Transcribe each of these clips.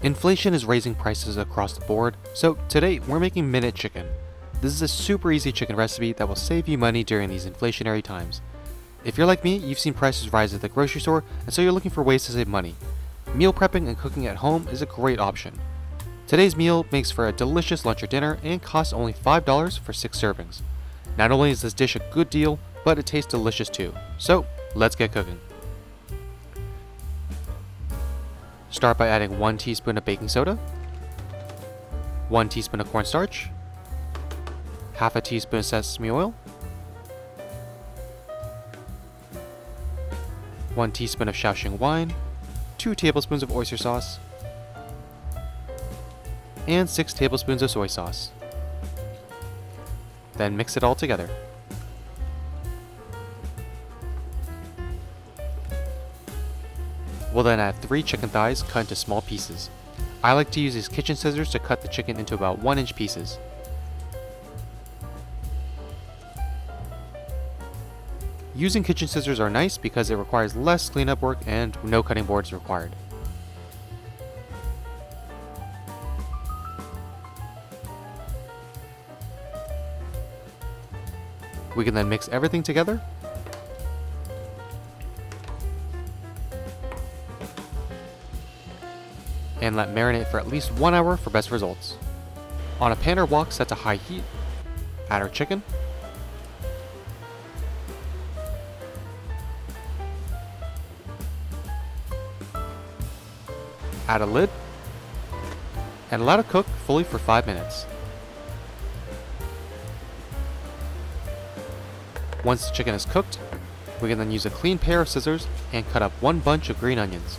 Inflation is raising prices across the board, so today we're making minute chicken. This is a super easy chicken recipe that will save you money during these inflationary times. If you're like me, you've seen prices rise at the grocery store, and so you're looking for ways to save money. Meal prepping and cooking at home is a great option. Today's meal makes for a delicious lunch or dinner and costs only $5 for 6 servings. Not only is this dish a good deal, but it tastes delicious too. So, let's get cooking. Start by adding 1 teaspoon of baking soda, 1 teaspoon of cornstarch, half a teaspoon of sesame oil, 1 teaspoon of Shaoxing wine, 2 tablespoons of oyster sauce, and 6 tablespoons of soy sauce. Then mix it all together. We'll then add 3 chicken thighs cut into small pieces. I like to use these kitchen scissors to cut the chicken into about 1-inch pieces. Using kitchen scissors are nice because it requires less cleanup work and no cutting boards required. We can then mix everything together and let marinate for at least 1 hour for best results. On a pan or wok set to high heat, add our chicken, add a lid, and allow to cook fully for 5 minutes. Once the chicken is cooked, we can then use a clean pair of scissors and cut up 1 bunch of green onions.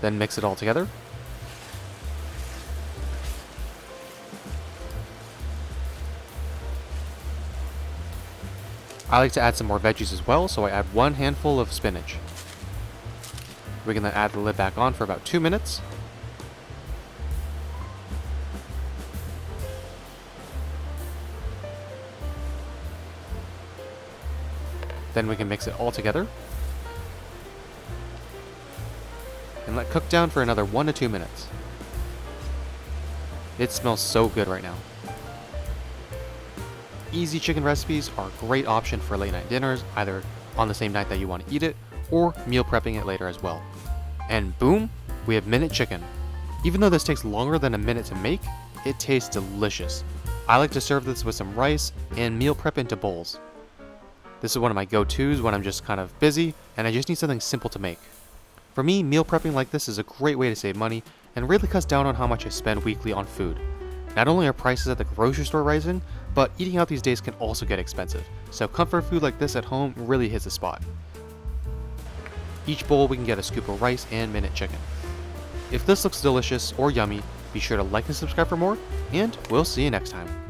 Then mix it all together. I like to add some more veggies as well, so I add 1 handful of spinach. We can then add the lid back on for about 2 minutes. Then we can mix it all together and let cook down for another 1 to 2 minutes. It smells so good right now. Easy chicken recipes are a great option for late night dinners, either on the same night that you want to eat it, or meal prepping it later as well. And boom, we have minute chicken. Even though this takes longer than a minute to make, it tastes delicious. I like to serve this with some rice and meal prep into bowls. This is one of my go-tos when I'm just kind of busy and I just need something simple to make. For me, meal prepping like this is a great way to save money and really cuts down on how much I spend weekly on food. Not only are prices at the grocery store rising, but eating out these days can also get expensive, so comfort food like this at home really hits the spot. Each bowl we can get a scoop of rice and minute chicken. If this looks delicious or yummy, be sure to like and subscribe for more, and we'll see you next time.